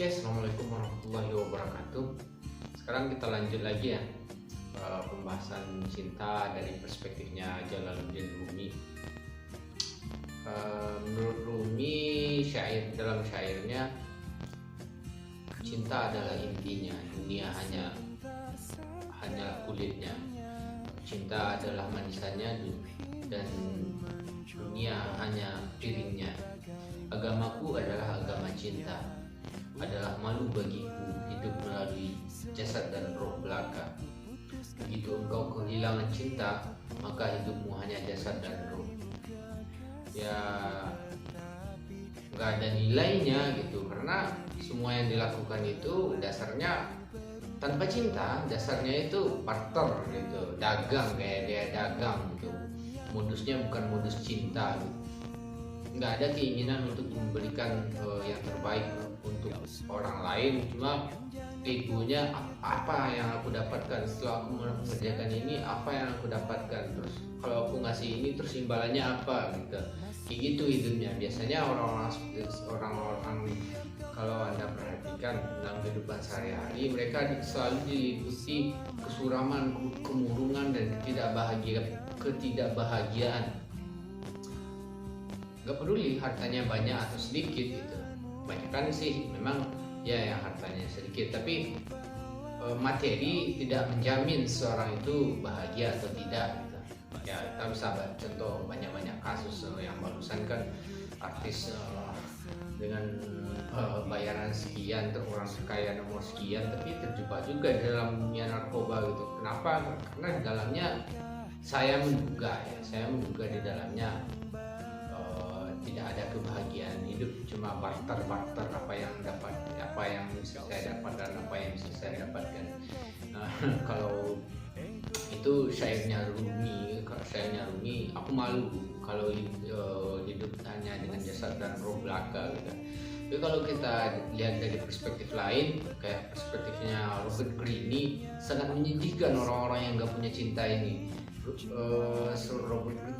Oke, assalamualaikum warahmatullahi wabarakatuh. Sekarang kita lanjut lagi ya pembahasan cinta dari perspektifnya Jalaluddin Rumi. Menurut Rumi, dalam syairnya, cinta adalah intinya, dunia hanya kulitnya. Cinta adalah manisannya dan dunia hanya piringnya. Agamaku adalah agama cinta, adalah malu bagiku hidup melalui jasad dan roh belaka. Begitu engkau kehilangan cinta, maka hidupmu hanya jasad dan roh. Ya, nggak ada nilainya gitu, karena semua yang dilakukan itu dasarnya tanpa cinta, dasarnya itu barter gitu, dagang, kayak dia dagang gitu. Modusnya bukan modus cinta gitu. Nggak ada keinginan untuk memberikan yang terbaik untuk orang lain, cuma egonya apa yang aku dapatkan setelah aku mengerjakan ini, apa yang aku dapatkan, terus kalau aku ngasih ini terus imbalannya apa gitu. Kayak gitu hidupnya biasanya orang-orang kalau Anda perhatikan dalam kehidupan sehari-hari, mereka selalu diliputi kesuraman, kemurungan dan ketidakbahagiaan. Gak peduli hartanya banyak atau sedikit gitu. Kebanyakan sih memang ya yang hartanya sedikit, tapi materi tidak menjamin seorang itu bahagia atau tidak gitu. Ya kita bisa contoh banyak kasus yang barusan kan, artis dengan bayaran sekian untuk orang kaya nomor sekian, tapi terjebak juga dalam dunia narkoba gitu. Kenapa? Karena di dalamnya saya menduga di dalamnya tidak ada kebahagiaan hidup, cuma barter apa yang bisa saya dapat dan apa yang bisa saya dapatkan. Kalau itu syairnya Rumi, aku malu kalau hidup hanya dengan jasad dan roh belaka gitu. Tapi kalau kita lihat dari perspektif lain, kayak perspektifnya Robert Greene, sangat menyedihkan orang-orang yang nggak punya cinta ini.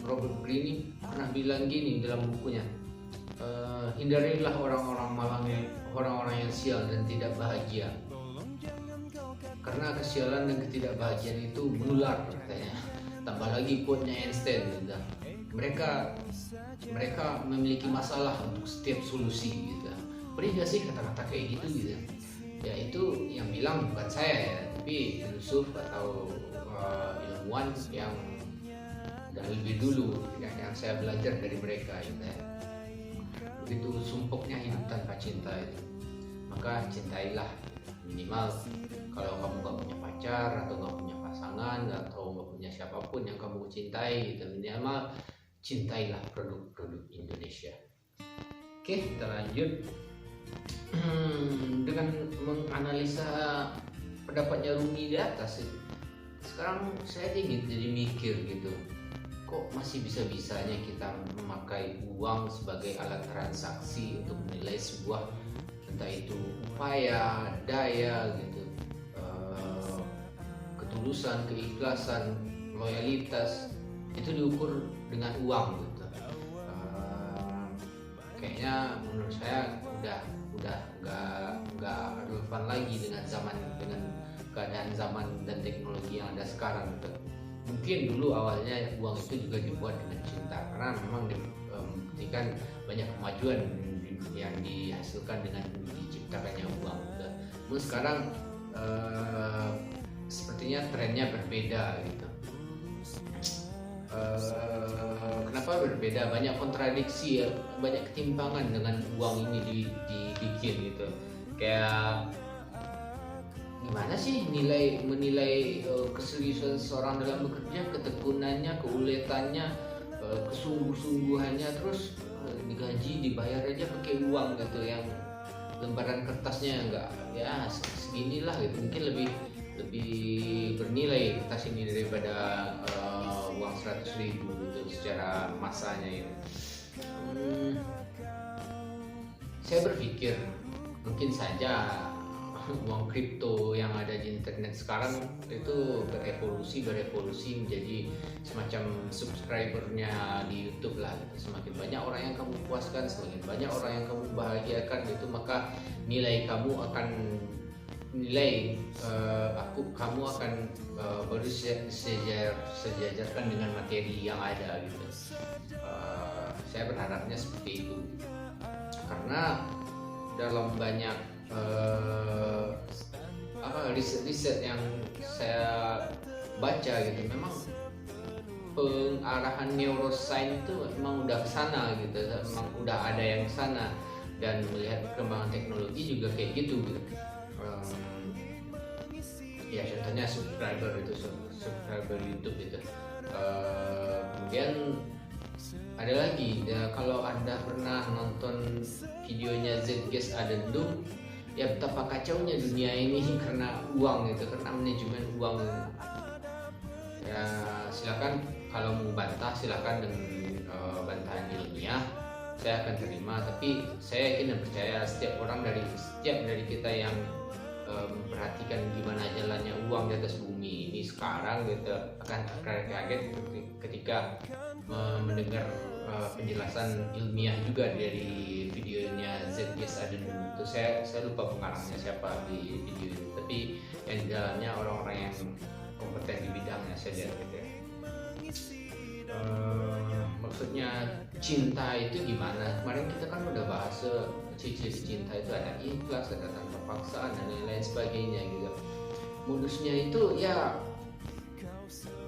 Robert Greene pernah bilang gini dalam bukunya, hindarilah orang-orang yang sial dan tidak bahagia, karena kesialan dan ketidakbahagiaan itu menular katanya. Tambah lagi quote-nya Einstein gitu. Mereka memiliki masalah untuk setiap solusi gitu. Pernah gak sih kata-kata kayak gitu. Ya itu yang bilang bukan saya ya, tapi filsuf atau ilmuwan yang dari lebih dulu yang saya belajar dari mereka gitu ya. Begitu sumpuknya hidup tanpa cinta itu, maka cintailah. Minimal kalau kamu gak punya pacar atau gak punya pasangan atau gak punya siapapun yang kamu cintai gitu, minimal cintailah produk-produk Indonesia. Oke, kita lanjut dengan menganalisa pendapatnya Rumi di atas itu. Sekarang saya jadi mikir gitu, kok masih bisa-bisanya kita memakai uang sebagai alat transaksi untuk menilai sebuah, entah itu upaya, daya gitu, ketulusan, keikhlasan, loyalitas, itu diukur dengan uang gitu. Kayaknya menurut saya udah nggak relevan lagi dengan keadaan zaman dan teknologi yang ada sekarang gitu. Mungkin dulu awalnya uang itu juga dibuat dengan cinta, karena memang dibuktikan banyak kemajuan yang dihasilkan dengan diciptakannya uang gitu. Namun sekarang sepertinya trennya berbeda gitu. Kenapa berbeda? Banyak kontradiksi ya, banyak ketimpangan dengan uang ini dibikin gitu. Kayak gimana sih menilai keseriusan seseorang dalam bekerja, ketekunannya, keuletannya, kesungguh-sungguhannya, terus digaji, dibayar aja pakai uang gitu, yang lembaran kertasnya enggak ya seginilah gitu. Mungkin lebih bernilai kertas ini daripada uang 100.000 gitu secara masanya itu. Saya berpikir mungkin saja uang kripto yang ada di internet sekarang itu berevolusi menjadi semacam subscribernya di YouTube lah gitu. Semakin banyak orang yang kamu puaskan, semakin banyak orang yang kamu bahagiakan gitu, maka nilai kamu akan kamu akan sejajarkan dengan materi yang ada gitu. Saya berharapnya seperti itu, karena dalam banyak riset yang saya baca gitu, memang pengarahan neuroscience itu memang udah kesana gitu, memang udah ada yang kesana, dan melihat perkembangan teknologi juga kayak gitu gitu. Ya contohnya subscriber YouTube itu. Kemudian ada lagi ya, kalau Anda pernah nonton videonya Zetgests Addendum, ya betapa kacaunya dunia ini karena uang gitu, karena manajemen uang. Ya silakan kalau mau bantah, silakan dengan bantahan ilmiah, saya akan terima. Tapi saya yakin dan percaya setiap dari kita yang memperhatikan gimana jalannya uang di atas bumi ini sekarang gitu akan kaget ketika mendengar penjelasan ilmiah juga dari videonya Zetgests Addendum itu. Saya lupa pengarangnya siapa di video itu, tapi yang di dalamnya orang-orang yang kompeten di bidangnya saya lihat gitu ya. Maksudnya cinta itu gimana? Kemarin kita kan udah bahas ciri-ciri cinta itu ada ikhlas, ada tanpa paksaan dan lain-lain sebagainya gitu. Modusnya itu ya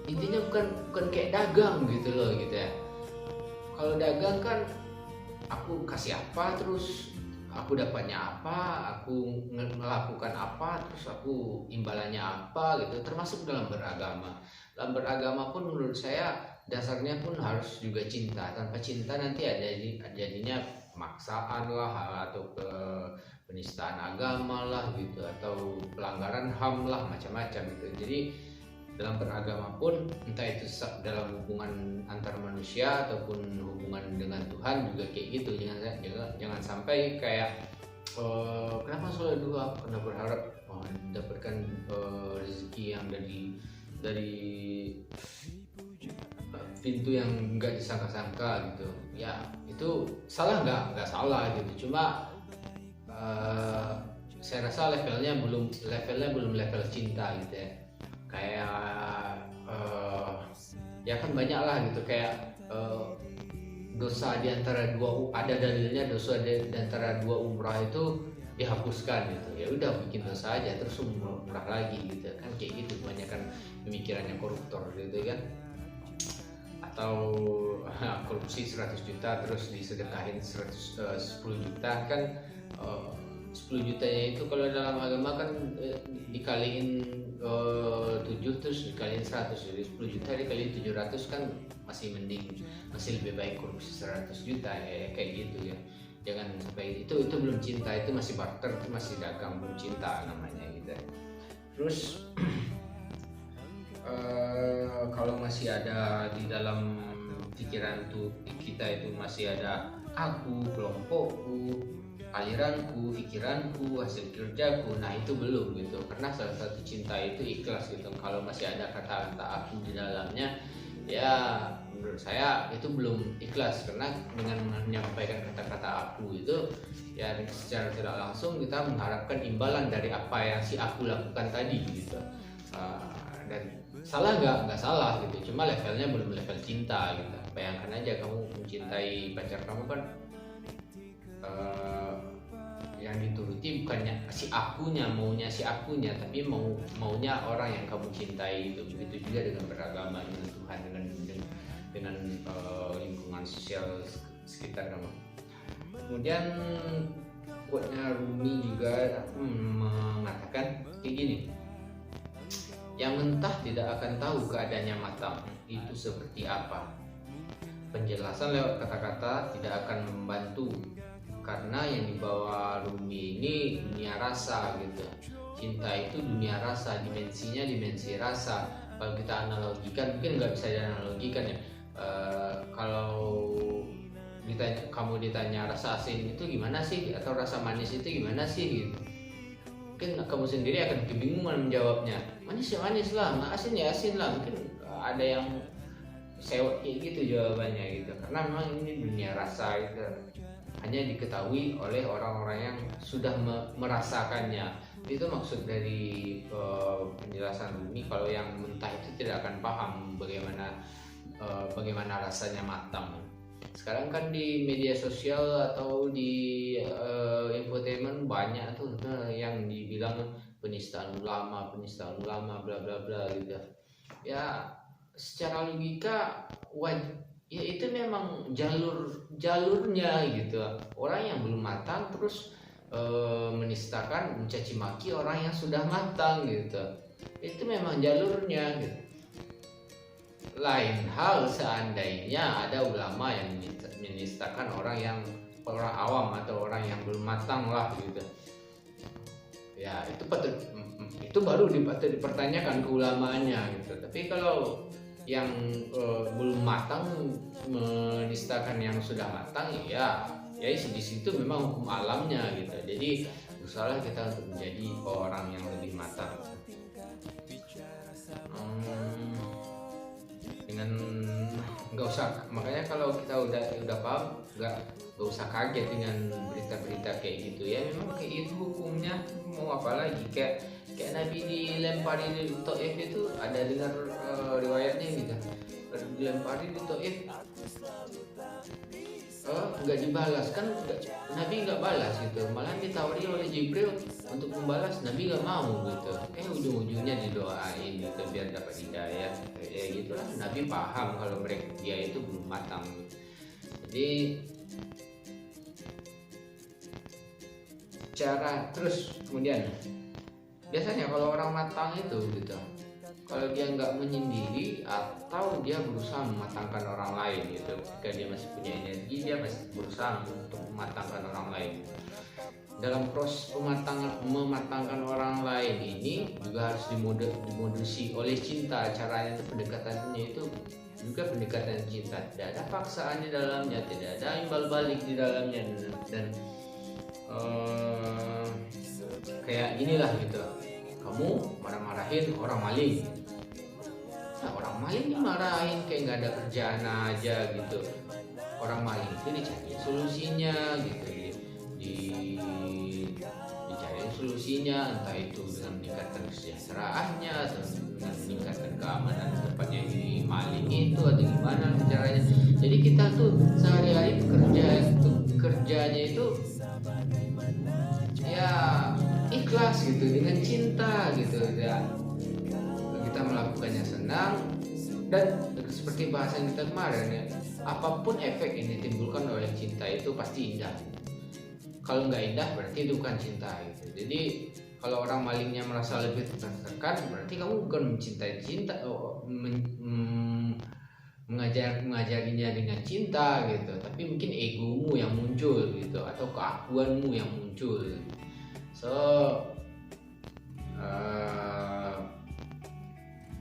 intinya bukan kayak dagang gitu loh gitu ya. Kalau dagang kan aku kasih apa terus aku dapatnya apa, aku melakukan apa terus aku imbalannya apa gitu. Termasuk dalam beragama. Dalam beragama pun menurut saya dasarnya pun harus juga cinta. Tanpa cinta nanti jadinya pemaksaan lah, atau penistaan agama lah gitu, atau pelanggaran HAM lah, macam-macam gitu. Jadi dalam beragama pun, entah itu dalam hubungan antar manusia ataupun hubungan dengan Tuhan juga kayak gitu. Jangan sampai kayak kenapa sholat dua, karena berharap mendapatkan rezeki yang dari pintu yang nggak disangka-sangka gitu. Ya itu salah nggak salah gitu, cuma saya rasa levelnya belum level cinta gitu ya. Kayak ya kan banyak lah gitu, kayak dosa di antara ada dalilnya dosa di antara dua umrah itu dihapuskan gitu. Ya udah bikin dosa aja terus umrah lagi gitu kan, kayak gitu. Kebanyakan pemikirannya koruptor gitu kan, atau korupsi 100 juta terus disedekahin 10 juta kan. 10 jutanya itu kalau dalam agama kan dikaliin 7 terus dikaliin 100, jadi 10 juta dikaliin 700 kan masih mending, masih lebih baik korupsi 100 juta ya, kayak gitu ya. Jangan sampai itu belum cinta, itu masih barter, itu masih dagang, belum cinta namanya gitu. Terus kalau masih ada di dalam pikiran tuh kita itu masih ada aku, kelompokku, aliranku, pikiranku, hasil kerjaku, nah itu belum gitu. Karena salah satu cinta itu ikhlas gitu. Kalau masih ada kata-kata aku di dalamnya, ya menurut saya itu belum ikhlas. Karena dengan menyampaikan kata-kata aku itu, ya secara tidak langsung kita mengharapkan imbalan dari apa yang si aku lakukan tadi gitu. Dan salah nggak salah gitu, cuma levelnya belum level cinta gitu. Bayangkan aja kamu mencintai pacar kamu kan, yang dituruti bukannya si akunya, maunya si akunya, tapi maunya orang yang kamu cintai itu. Begitu juga dengan beragama, dengan Tuhan, dengan lingkungan sosial sekitar kamu. Kemudian quote-nya Rumi juga mengatakan kayak gini, yang mentah tidak akan tahu keadaannya matang itu seperti apa. Penjelasan lewat kata-kata tidak akan membantu, karena yang dibawa Rumi ini dunia rasa gitu. Cinta itu dunia rasa, dimensinya dimensi rasa. Kalau kita analogikan, mungkin nggak bisa dianalogikan ya. Kalau kamu ditanya rasa asin itu gimana sih, atau rasa manis itu gimana sih gitu. mungkin kamu sendiri akan kebingungan menjawabnya. Manis ya manis lah, nggak asin ya asin lah. Mungkin ada yang sewot kayak gitu jawabannya gitu, karena memang ini dunia rasa gitu, hanya diketahui oleh orang-orang yang sudah merasakannya. Itu maksud dari penjelasan Rumi. Kalau yang mentah itu tidak akan paham bagaimana rasanya matang. Sekarang kan di media sosial atau di infotainment banyak tuh yang dibilang penistaan ulama bla bla bla gitu ya. Secara logika ya itu memang jalurnya gitu. Orang yang belum matang terus menistakan, mencaci maki orang yang sudah matang gitu. Itu memang jalurnya gitu. Lain hal seandainya ada ulama yang menistakan orang awam atau orang yang belum matang lah gitu. Ya itu baru patut dipertanyakan keulamaannya gitu. Tapi kalau yang belum matang menistakan yang sudah matang, ya di situ memang hukum alamnya gitu. Jadi usahalah kita untuk menjadi orang yang lebih matang. Dengan nggak usah, makanya kalau kita udah paham, nggak usah kaget dengan berita-berita kayak gitu ya. Memang kayak itu hukumnya, mau apa lagi. Kayak Nabi dilempari di Taif itu, ada dengar riwayatnya gitu, dilempari di Taif nggak dibalas kan, Nabi nggak balas gitu, malah ditawari oleh Jibril untuk membalas, Nabi nggak mau gitu. Ujung-ujungnya didoain gitu biar dapat hidayah ya gitulah. Nabi paham kalau dia itu belum matang gitu. Jadi terus kemudian biasanya kalau orang matang itu gitu, kalau dia nggak menyendiri atau dia berusaha mematangkan orang lain gitu, ketika dia masih punya energi, dia masih berusaha untuk mematangkan orang lain. Dalam proses mematangkan orang lain ini juga harus dimodusi oleh cinta. Caranya itu, pendekatannya itu juga pendekatan cinta, tidak ada paksaan di dalamnya, tidak ada imbal balik di dalamnya, dan kayak inilah gitu, kamu marah-marahin orang maling. Nah, orang maling dimarahin kayak nggak ada kerjaan aja gitu. Orang maling itu dicari solusinya gitu, dicari solusinya, entah itu dengan meningkatkan kesejahteraannya atau dengan meningkatkan keamanan tempatnya di maling itu, atau gimana caranya. Jadi kita tuh sehari-hari kerjanya itu ya ikhlas gitu, dengan cinta gitu ya. Kita melakukannya senang, dan seperti bahasan kita kemarin ya, apapun efek yang ditimbulkan oleh cinta itu pasti indah. Kalau nggak indah berarti itu bukan cinta gitu. Jadi kalau orang malingnya merasa lebih tertekan, berarti kamu bukan mencintai cinta, mengajarinya dengan cinta gitu, tapi mungkin egomu yang muncul gitu, atau keakuanmu yang muncul.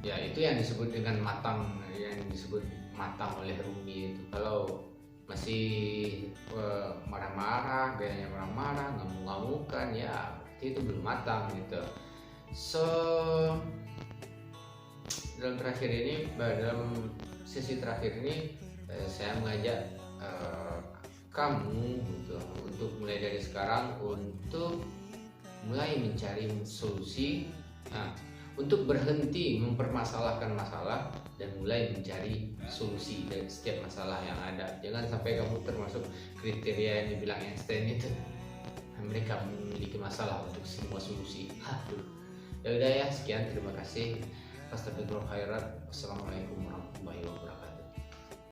Ya itu yang disebut dengan matang, yang disebut matang oleh Rumi itu. Kalau masih marah-marah, gayanya marah-marah, ngamuk-ngamukan, ya berarti itu belum matang gitu. Dalam sesi terakhir ini saya mengajak kamu gitu, untuk mulai dari sekarang untuk mulai mencari solusi, untuk berhenti mempermasalahkan masalah dan mulai mencari solusi dari setiap masalah yang ada. Jangan sampai kamu termasuk kriteria yang dibilang Einstein itu, mereka memiliki masalah untuk semua solusi. Ya udah ya, sekian, terima kasih. Astagfirullah khairat. Wassalamualaikum warahmatullahi wabarakatuh.